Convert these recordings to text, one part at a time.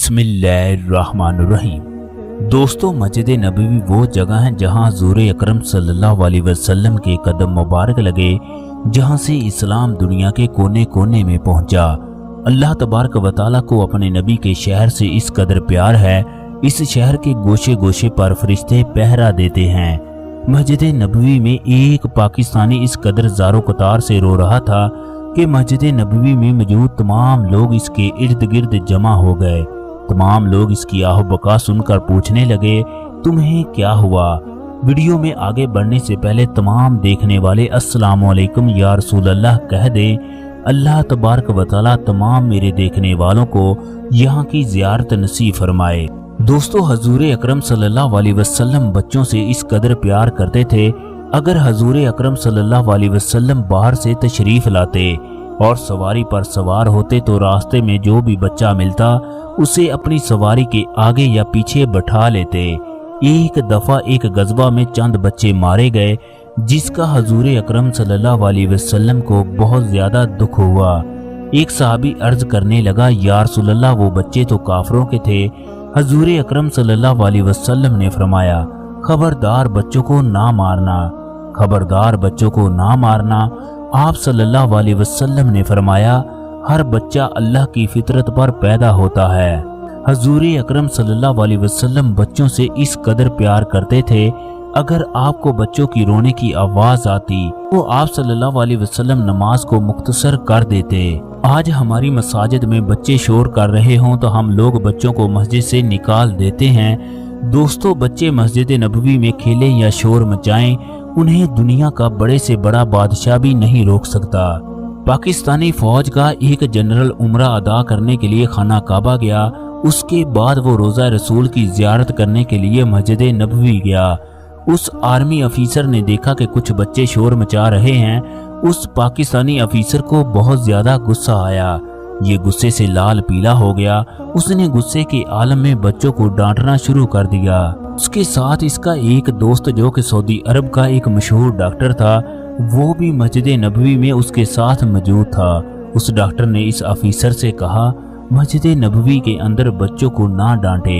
बिस्मिल्लाहिर्रहमानिर्रहीम। दोस्तों, मस्जिद नबवी वो जगह है जहां हुज़ूर अकरम सल्लल्लाहु अलैहि वसल्लम के कदम मुबारक लगे, जहां से इस्लाम दुनिया के कोने कोने में पहुंचा। अल्लाह तबारक व तआला को अपने नबी के शहर से इस कदर प्यार है, इस शहर के गोशे गोशे पर फरिश्ते पहरा देते हैं। मस्जिद नबवी में एक पाकिस्तानी इस कदर ज़ारो कतार से रो रहा था कि मस्जिद नबवी में मौजूद तमाम लोग इसके इर्द गिर्द जमा हो गए। तमाम लोग इसकी आहो बका सुनकर पूछने लगे, तुम्हें क्या हुआ? वीडियो में आगे बढ़ने से पहले तमाम देखने वाले अस्सलाम वालेकुम या रसूल अल्लाह कह दें। अल्लाह तबारक व तआला तमाम मेरे देखने वालों को यहाँ की ज़ियारत नसीब फरमाए। दोस्तों, हुज़ूर अकरम सल्लल्लाहु अलैहि वसल्लम बच्चों से इस कदर प्यार करते थे। अगर हुज़ूर अकरम सल्लल्लाहु अलैहि वसल्लम बाहर से तशरीफ लाते और सवारी पर सवार होते तो रास्ते में जो भी बच्चा मिलता उसे अपनी सवारी के आगे या पीछे बैठा लेते। एक दफा एक गज़बा में चंद बच्चे मारे गए, जिसका हुज़ूर अकरम सल्लल्लाहु अलैहि वसल्लम को बहुत ज्यादा दुख हुआ। एक सहाबी अर्ज करने लगा, या रसूल अल्लाह, वो बच्चे तो काफरों के थे। हुज़ूर अकरम सल्लल्लाहु अलैहि वसल्लम ने फरमाया, खबरदार बच्चों को ना मारना, खबरदार बच्चों को ना मारना। आप सल्लल्लाहु अलैहि वसल्लम ने फरमाया, हर बच्चा अल्लाह की फितरत पर पैदा होता है। हुज़ूर अकरम सल्लल्लाहु अलैहि वसल्लम बच्चों से इस कदर प्यार करते थे, अगर आपको बच्चों की रोने की आवाज आती तो आप सल्लल्लाहु अलैहि वसल्लम नमाज को मुख्तसर कर देते। आज हमारी मसाजिद में बच्चे शोर कर रहे हों तो हम लोग बच्चों को मस्जिद से निकाल देते हैं। दोस्तों, बच्चे मस्जिद नबवी में खेलें या शोर मचाएं, उन्हें दुनिया का बड़े से बड़ा बादशाह भी नहीं रोक सकता। पाकिस्तानी फौज का एक जनरल उम्रा अदा करने के लिए खाना काबा गया। उसके बाद वो रोज़ा रसूल की ज़ियारत करने के लिए मस्जिद नबवी गया। उस आर्मी अफीसर ने देखा कि कुछ बच्चे शोर मचा रहे हैं। उस पाकिस्तानी अफीसर को बहुत ज्यादा गुस्सा आया। ये गुस्से से लाल पीला हो गया। उसने गुस्से के आलम में बच्चों को डांटना शुरू कर दिया। उसके साथ इसका एक दोस्त जो कि सऊदी अरब का एक मशहूर डॉक्टर था, वो भी मस्जिद नबवी में उसके साथ मौजूद था। उस डॉक्टर ने इस अफीसर से कहा, मस्जिद नबवी के अंदर बच्चों को ना डांटे।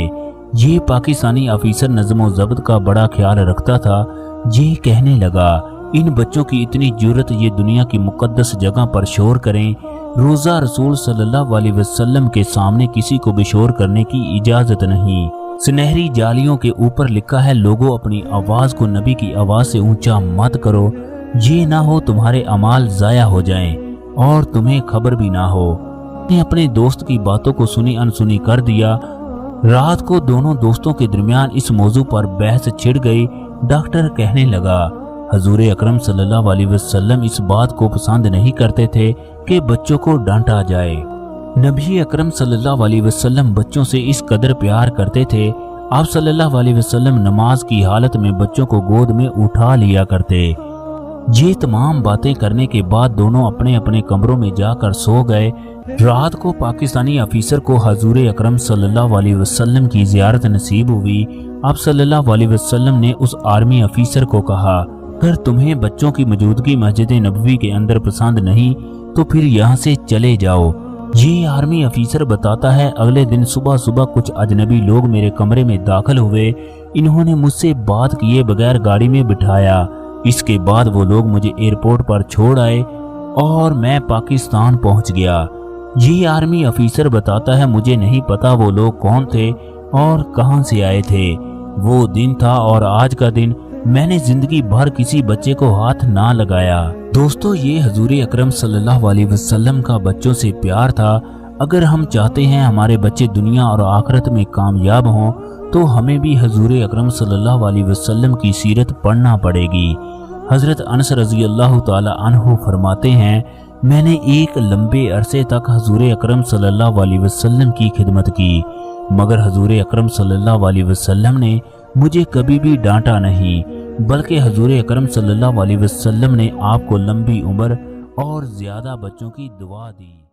ये पाकिस्तानी अफीसर नज़्म ज़ब्त का बड़ा ख्याल रखता था। ये कहने लगा, इन बच्चों की इतनी जुर्रत ये दुनिया की मुकद्दस जगह पर शोर करें। रोज़ा रसूल सल्लल्लाहु अलैहि वसल्लम के सामने किसी को भी शोर करने की इजाज़त नहीं। सुनहरी जालियों के ऊपर लिखा है, लोगों अपनी आवाज़ को नबी की आवाज़ से ऊंचा मत करो, ये ना हो तुम्हारे अमाल ज़ाया हो जाएं और तुम्हें खबर भी ना हो। ने अपने दोस्त की बातों को सुनी अनसुनी कर दिया। रात को दोनों दोस्तों के दरमियान इस मौजू पर बहस छिड़ गई। डॉक्टर कहने लगा, हुज़ूर अकरम सल्लल्लाहु अलैहि वसल्लम इस बात को पसंद नहीं करते थे कि बच्चों को डांटा जाए। नबी अकरम सल्लल्लाहु अलैहि वसल्लम बच्चों से इस कदर प्यार करते थे। आप सल्लल्लाहु अलैहि वसल्लम नमाज की हालत में बच्चों को गोद में उठा लिया करते। ये तमाम बातें करने के बाद दोनों अपने अपने कमरों में जाकर सो गए। रात को पाकिस्तानी अफीसर को हुज़ूर अकरम सल्लल्लाहु अलैहि वसल्लम की ज़ियारत नसीब हुई। आप सल्लल्लाहु अलैहि वसल्लम ने उस आर्मी अफीसर को कहा, अगर तुम्हें बच्चों की मौजूदगी मस्जिद नबवी के अंदर पसंद नहीं तो फिर यहाँ से चले जाओ। ये आर्मी अफीसर बताता है, अगले दिन सुबह सुबह कुछ अजनबी लोग मेरे कमरे में दाखिल हुए। इन्होंने मुझसे बात किए बगैर गाड़ी में बिठाया। इसके बाद वो लोग मुझे एयरपोर्ट पर छोड़ आए और मैं पाकिस्तान पहुंच गया। ये आर्मी अफीसर बताता है, मुझे नहीं पता वो लोग कौन थे और कहां से आए थे। वो दिन था और आज का दिन मैंने जिंदगी भर किसी बच्चे को हाथ ना लगाया। दोस्तों, ये हुज़ूर अकरम सल्लल्लाहु अलैहि वसल्लम का बच्चों से प्यार था। अगर हम चाहते हैं हमारे बच्चे दुनिया और आखिरत में कामयाब हों तो हमें भी हुज़ूर अकरम सल्लल्लाहु अलैहि वसल्लम की सीरत पढ़ना पड़ेगी। हज़रत अनस रज़ी अल्लाह तआला अन्हु फरमाते हैं, मैंने एक लंबे अरसे तक हुज़ूर अकरम सल्लल्लाहु अलैहि वसल्लम की खिदमत की, मगर हुज़ूर अकरम सल्लल्लाहु अलैहि वसल्लम ने मुझे कभी भी डांटा नहीं, बल्कि हुज़ूर अकरम सल्लल्लाहु अलैहि वसल्लम ने आपको लंबी उम्र और ज़्यादा बच्चों की दुआ दी।